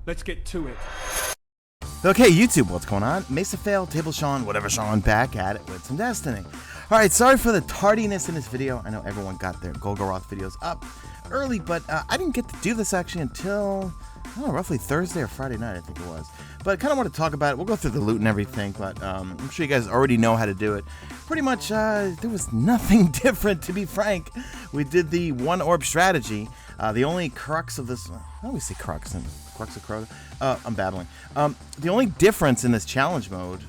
Let's get to it. Okay, YouTube, what's going on? Mesa Fail, Table Sean, whatever Sean, back at it with some Destiny. Alright, sorry for the tardiness in this video. I know everyone got their Golgoroth videos up early, but I didn't get to do this actually until, I don't know, roughly Thursday or Friday night, I think it was. But I kind of want to talk about it. We'll go through the loot and everything, but I'm sure you guys already know how to do it. Pretty much, there was nothing different, to be frank. We did the one orb strategy. The only crux of this, I always say crux and crux of Crota. I'm babbling. The only difference in this challenge mode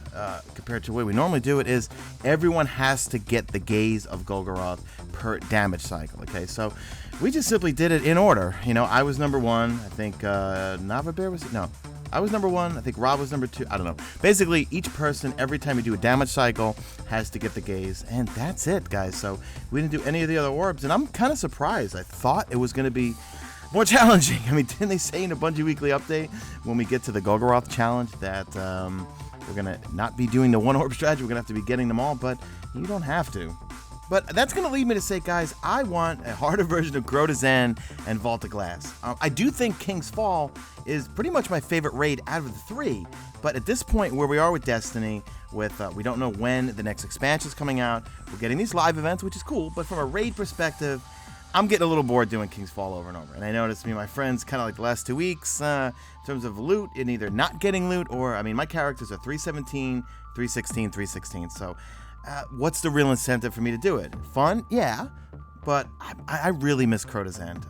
compared to the way we normally do it is everyone has to get the gaze of Golgoroth per damage cycle. Okay, so we just simply did it in order. You know, I was number 1. I think Navabear was no. I was number 1. I think Rob was number 2. I don't know. Basically, each person, every time you do a damage cycle, has to get the gaze, and that's it, guys. So we didn't do any of the other orbs, and I'm kind of surprised. I thought it was going to be more challenging. I mean, didn't they say in a Bungie Weekly update when we get to the Golgoroth challenge that we're going to not be doing the one orb strategy? We're going to have to be getting them all, but you don't have to. But that's going to lead me to say, guys, I want a harder version of Crota's End and Vault of Glass. I do think King's Fall is pretty much my favorite raid out of the 3, but at this point where we are with Destiny, with we don't know when the next expansion is coming out, we're getting these live events, which is cool, but from a raid perspective, I'm getting a little bored doing King's Fall over and over. And I noticed me and my friends kind of like the last 2 weeks in terms of loot, in either not getting loot or, I mean, my characters are 317, 316, 316. So what's the real incentive for me to do it? Fun? Yeah. But I really miss Crota's End.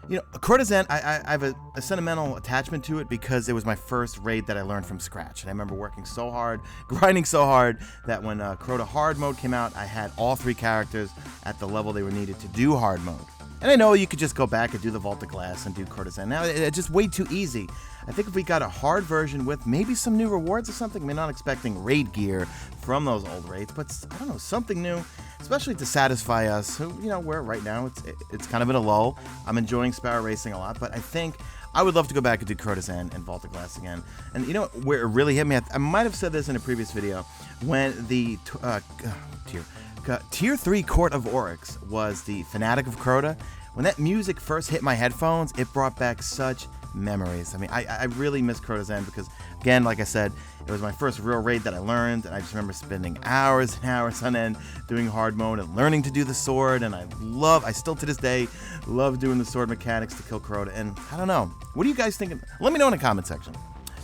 You know, Crota's End, I have a sentimental attachment to it because it was my first raid that I learned from scratch. And I remember working so hard, grinding so hard, that when Crota Hard Mode came out, I had all 3 characters at the level they were needed to do Hard Mode. And I know you could just go back and do the Vault of Glass and do Crota's End. Now, it's just way too easy. I think if we got a hard version with maybe some new rewards or something, I mean, not expecting raid gear from those old raids, but I don't know, something new, especially to satisfy us, who, you know, where right now it's kind of in a lull. I'm enjoying Sparrow racing a lot, but I think I would love to go back and do Crota's End and Vault of Glass again. And you know where it really hit me? I might have said this in a previous video, when the Tier 3 Court of Oryx was the Fanatic of Crota. When that music first hit my headphones, it brought back such memories. I mean, I really miss Crota's End because, again, like I said, it was my first real raid that I learned, and I just remember spending hours and hours on end doing hard mode and learning to do the sword, and I still to this day love doing the sword mechanics to kill Crota, and I don't know. What do you guys think? Let me know in the comment section.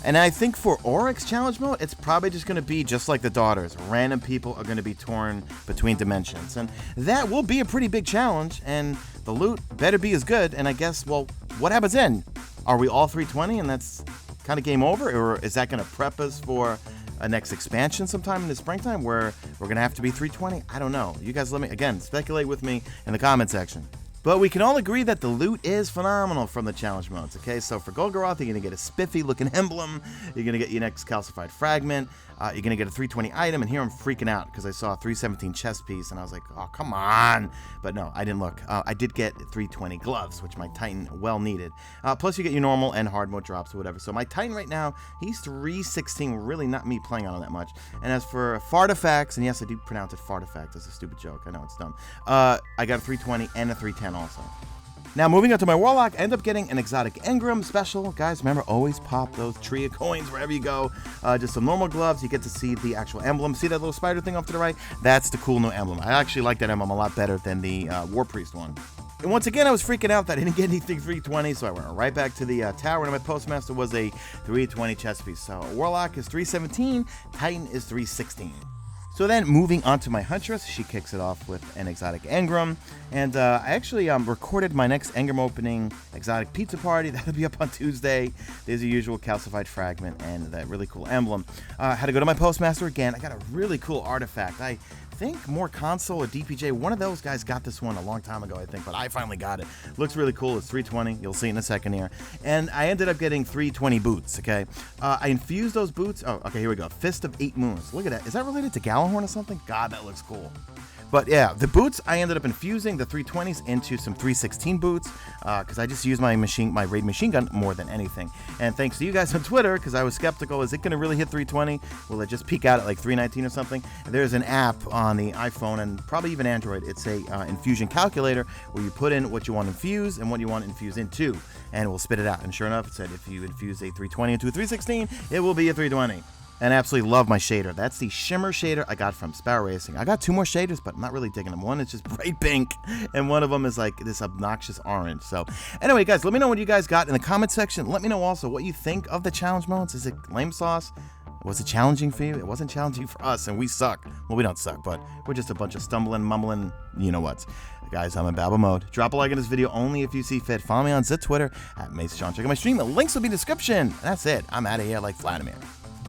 And I think for Oryx challenge mode, it's probably just going to be just like the Daughters. Random people are going to be torn between dimensions. And that will be a pretty big challenge, and the loot better be as good. And I guess, well, what happens then? Are we all 320 and that's kind of game over? Or is that going to prep us for a next expansion sometime in the springtime where we're going to have to be 320? I don't know. You guys let me, again, speculate with me in the comment section. But we can all agree that the loot is phenomenal from the challenge modes, okay? So for Golgoroth, you're going to get a spiffy-looking emblem. You're going to get your next calcified fragment. You're going to get a 320 item, and here I'm freaking out because I saw a 317 chest piece, and I was like, oh, come on. But no, I didn't look. I did get 320 gloves, which my Titan well needed. Plus, you get your normal and hard mode drops or whatever. So my Titan right now, he's 316, really not me playing on him that much. And as for fartifacts, and yes, I do pronounce it fartifact. That's a stupid joke. I know, it's dumb. I got a 320 and a 310 also. Now, moving on to my Warlock, I end up getting an exotic Engram special. Guys, remember, always pop those tree of coins wherever you go. Just some normal gloves. You get to see the actual emblem. See that little spider thing off to the right? That's the cool new emblem. I actually like that emblem a lot better than the War Priest one. And once again, I was freaking out that I didn't get anything 320, so I went right back to the tower, and my Postmaster was a 320 chest piece. So Warlock is 317, Titan is 316. So then, moving on to my Huntress, she kicks it off with an exotic Engram, and I actually recorded my next Engram opening exotic pizza party. That'll be up on Tuesday. There's the usual calcified fragment and that really cool emblem. Had to go to my Postmaster again. I got a really cool artifact. I think more console or DPJ, one of those guys got this one a long time ago, I think, but I finally got it. Looks really cool. It's 320. You'll see in a second here. And I ended up getting 320 boots, okay? I infused those boots. Oh, okay, here we go. Fist of 8 Moons. Look at that. Is that related to Gallahorn or something? God, that looks cool. But yeah, the boots, I ended up infusing the 320s into some 316 boots because I just use my raid machine gun more than anything. And thanks to you guys on Twitter, because I was skeptical, is it going to really hit 320? Will it just peak out at like 319 or something? There's an app on the iPhone and probably even Android. It's a infusion calculator where you put in what you want to infuse and what you want to infuse into, and it will spit it out. And sure enough, it said if you infuse a 320 into a 316, it will be a 320. And I absolutely love my shader. That's the shimmer shader I got from Sparrow Racing. I got 2 more shaders, but I'm not really digging them. One is just bright pink, and one of them is like this obnoxious orange. So anyway, guys, let me know what you guys got in the comment section. Let me know also what you think of the challenge modes. Is it lame sauce? Was it challenging for you? It wasn't challenging for us, and we suck. Well, we don't suck, but we're just a bunch of stumbling, mumbling, you know what. Guys, I'm in babble mode. Drop a like on this video only if you see fit. Follow me on Twitter at Mesa Sean. Check out my stream. The links will be in the description. That's it. I'm out of here like Vladimir.